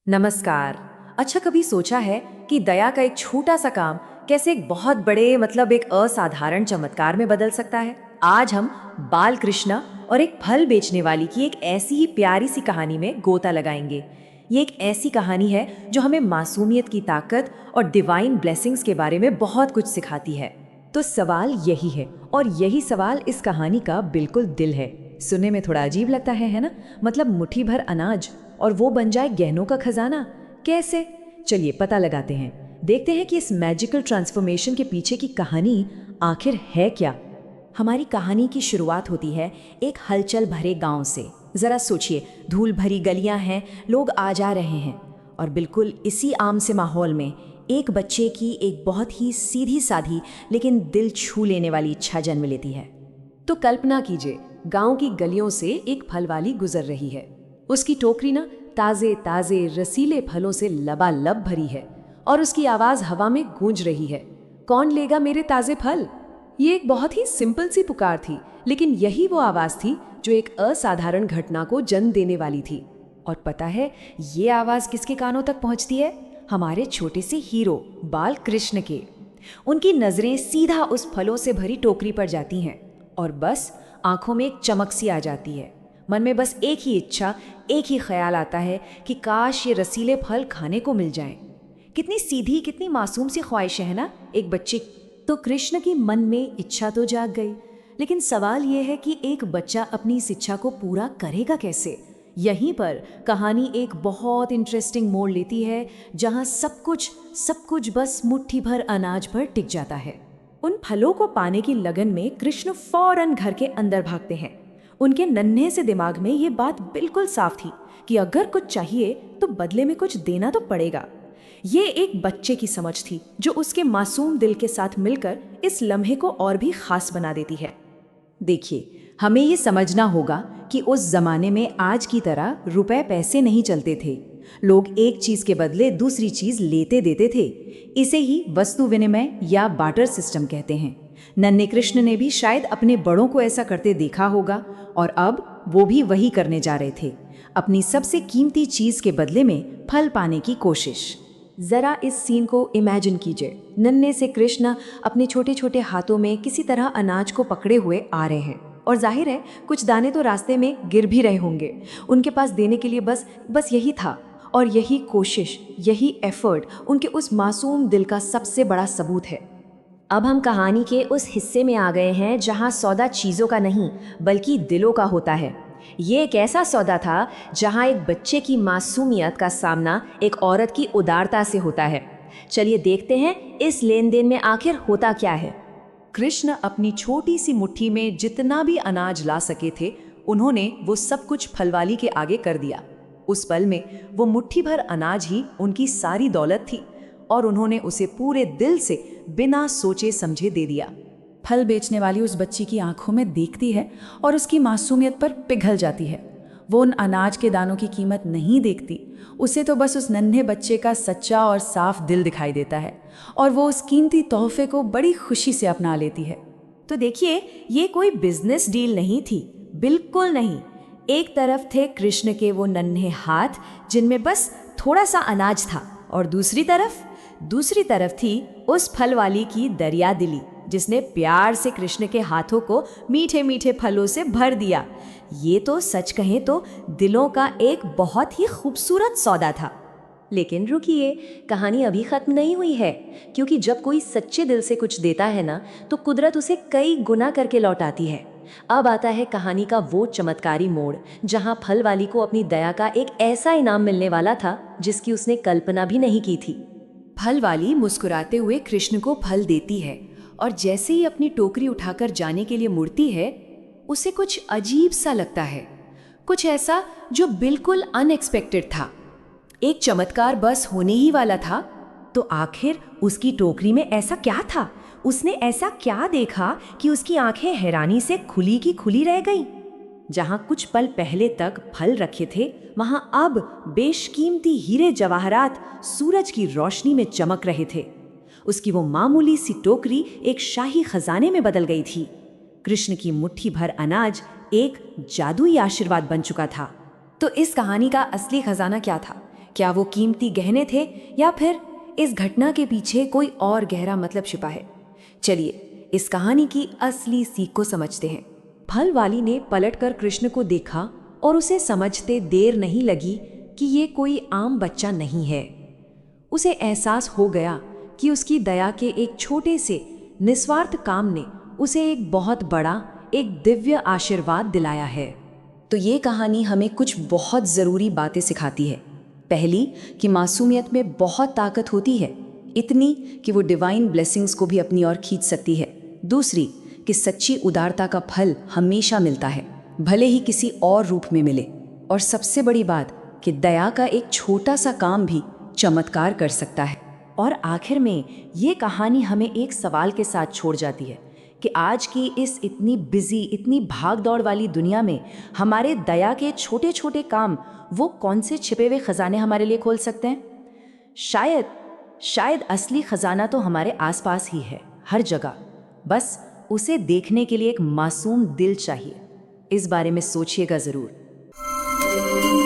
नमस्कार। अच्छा, कभी सोचा है कि दया का एक छोटा सा काम कैसे एक बहुत बड़े एक असाधारण चमत्कार में बदल सकता है। आज हम बाल कृष्णा और एक फल बेचने वाली की एक ऐसी ही प्यारी सी कहानी में गोता लगाएंगे। ये एक ऐसी कहानी है जो हमें मासूमियत की ताकत और डिवाइन ब्लेसिंग्स के बारे में बहुत कुछ सिखाती है। तो सवाल यही है, और यही सवाल इस कहानी का बिल्कुल दिल है। सुनने में थोड़ा अजीब लगता है ना? मतलब मुट्ठी भर अनाज और वो बन जाए गहनों का खजाना, कैसे? चलिए पता लगाते हैं। देखते हैं कि इस मैजिकल ट्रांसफॉर्मेशन के पीछे की कहानी आखिर है क्या। हमारी कहानी की शुरुआत होती है एक हलचल भरे गांव से। जरा सोचिए, धूल भरी गलियां हैं, लोग आ जा रहे हैं, और बिल्कुल इसी आम से माहौल में एक बच्चे की एक बहुत ही सीधी साधी लेकिन दिल छू लेने वाली इच्छा जन्म लेती है। तो कल्पना कीजिए, गांव की गलियों से एक फल वाली गुजर रही है। उसकी टोकरी ना ताजे ताजे रसीले फलों से लबालब भरी है, और उसकी आवाज हवा में गूंज रही है, कौन लेगा मेरे ताजे फल? ये एक बहुत ही सिंपल सी पुकार थी, लेकिन यही वो आवाज थी जो एक असाधारण घटना को जन्म देने वाली थी। और पता है ये आवाज किसके कानों तक पहुंचती है? हमारे छोटे से हीरो बाल कृष्ण के। उनकी नजरें सीधा उस फलों से भरी टोकरी पर जाती हैं, और बस आंखों में एक चमक सी आ जाती है। मन में बस एक ही इच्छा, एक ही ख्याल आता है कि काश ये रसीले फल खाने को मिल जाएं। कितनी सीधी, कितनी मासूम सी ख्वाहिश है ना एक बच्चे। तो कृष्ण की मन में इच्छा तो जाग गई, लेकिन सवाल यह है कि एक बच्चा अपनी इस इच्छा को पूरा करेगा कैसे? यहीं पर कहानी एक बहुत इंटरेस्टिंग मोड़ लेती है, जहां सब कुछ बस मुट्ठी भर अनाज पर टिक जाता है। उन फलों को पाने की लगन में कृष्ण फौरन घर के अंदर भागते हैं। उनके नन्हे से दिमाग में ये बात बिल्कुल साफ थी कि अगर कुछ चाहिए तो बदले में कुछ देना तो पड़ेगा। ये एक बच्चे की समझ थी जो उसके मासूम दिल के साथ मिलकर इस लम्हे को और भी खास बना देती है। देखिए, हमें ये समझना होगा कि उस जमाने में आज की तरह रुपए पैसे नहीं चलते थे। लोग एक चीज के बदले दूसरी चीज लेते देते थे। इसे ही वस्तु विनिमय या बार्टर सिस्टम कहते हैं। नन्हे कृष्ण ने भी शायद अपने बड़ों को ऐसा करते देखा होगा, और अब वो भी वही करने जा रहे थे, अपनी सबसे कीमती चीज के बदले में फल पाने की कोशिश। जरा इस सीन को इमेजिन कीजिए। नन्हे से कृष्ण अपने छोटे छोटे हाथों में किसी तरह अनाज को पकड़े हुए आ रहे हैं, और जाहिर है कुछ दाने तो रास्ते में गिर भी रहे होंगे। उनके पास देने के लिए बस यही था, और यही कोशिश, यही एफर्ट उनके उस मासूम दिल का सबसे बड़ा सबूत है। अब हम कहानी के उस हिस्से में आ गए हैं जहां सौदा चीज़ों का नहीं बल्कि दिलों का होता है। ये एक ऐसा सौदा था जहां एक बच्चे की मासूमियत का सामना एक औरत की उदारता से होता है। चलिए देखते हैं इस लेन देन में आखिर होता क्या है। कृष्ण अपनी छोटी सी मुट्ठी में जितना भी अनाज ला सके थे, उन्होंने वो सब कुछ फलवाली के आगे कर दिया। उस पल में वो मुट्ठी भर अनाज ही उनकी सारी दौलत थी, और उन्होंने उसे पूरे दिल से बिना सोचे समझे दे दिया। फल बेचने वाली उस बच्ची की आंखों में देखती है और उसकी मासूमियत पर पिघल जाती है। वो उन अनाज के दानों की कीमत नहीं देखती, उसे तो बस उस नन्हे बच्चे का सच्चा और साफ दिल दिखाई देता है, और वो उस कीमती तोहफे को बड़ी खुशी से अपना लेती है। तो देखिए, ये कोई बिजनेस डील नहीं थी, बिल्कुल नहीं। एक तरफ थे कृष्ण के वो नन्हे हाथ जिनमें बस थोड़ा सा अनाज था, और दूसरी तरफ थी उस फल वाली की दरिया दिली, जिसने प्यार से कृष्ण के हाथों को मीठे मीठे फलों से भर दिया। ये तो सच कहें तो दिलों का एक बहुत ही खूबसूरत सौदा था। लेकिन रुकिए, कहानी अभी खत्म नहीं हुई है, क्योंकि जब कोई सच्चे दिल से कुछ देता है ना, तो कुदरत उसे कई गुना करके लौटाती है। अब आता है कहानी का वो चमत्कारी मोड़, जहां फल वाली को अपनी दया का एक ऐसा इनाम मिलने वाला था जिसकी उसने कल्पना भी नहीं की थी। फल वाली मुस्कुराते हुए कृष्ण को फल देती है, और जैसे ही अपनी टोकरी उठाकर जाने के लिए मुड़ती है, उसे कुछ अजीब सा लगता है, कुछ ऐसा जो बिल्कुल अनएक्सपेक्टेड था। एक चमत्कार बस होने ही वाला था। तो आखिर उसकी टोकरी में ऐसा क्या था? उसने ऐसा क्या देखा कि उसकी आंखें हैरानी से खुली की खुली रह गईं? जहां कुछ पल पहले तक फल रखे थे, वहां अब बेशकीमती हीरे जवाहरात सूरज की रोशनी में चमक रहे थे। उसकी वो मामूली सी टोकरी एक शाही खजाने में बदल गई थी। कृष्ण की मुट्ठी भर अनाज एक जादुई आशीर्वाद बन चुका था। तो इस कहानी का असली खजाना क्या था? क्या वो कीमती गहने थे या फिर इस घटना के पीछे कोई और गहरा मतलब छिपा है? चलिए इस कहानी की असली सीख को समझते हैं। फल वाली ने पलटकर कृष्ण को देखा और उसे समझते देर नहीं लगी कि ये कोई आम बच्चा नहीं है। उसे एहसास हो गया कि उसकी दया के एक छोटे से निस्वार्थ काम ने उसे एक बहुत बड़ा, एक दिव्य आशीर्वाद दिलाया है। तो ये कहानी हमें कुछ बहुत ज़रूरी बातें सिखाती है। पहली, कि मासूमियत में बहुत ताकत होती है, इतनी कि वो डिवाइन ब्लेसिंग्स को भी अपनी ओर खींच सकती है। दूसरी, कि सच्ची उदारता का फल हमेशा मिलता है, भले ही किसी और रूप में मिले। और सबसे बड़ी बात, कि दया का एक छोटा सा काम भी चमत्कार कर सकता है। और आखिर में ये कहानी हमें एक सवाल के साथ छोड़ जाती है कि आज की इस इतनी बिजी, इतनी भाग दौड़ वाली दुनिया में हमारे दया के छोटे छोटे काम वो कौन से छिपे हुए खजाने हमारे लिए खोल सकते हैं? शायद असली खजाना तो हमारे आसपास ही है, हर जगह। बस उसे देखने के लिए एक मासूम दिल चाहिए। इस बारे में सोचिएगा ज़रूर।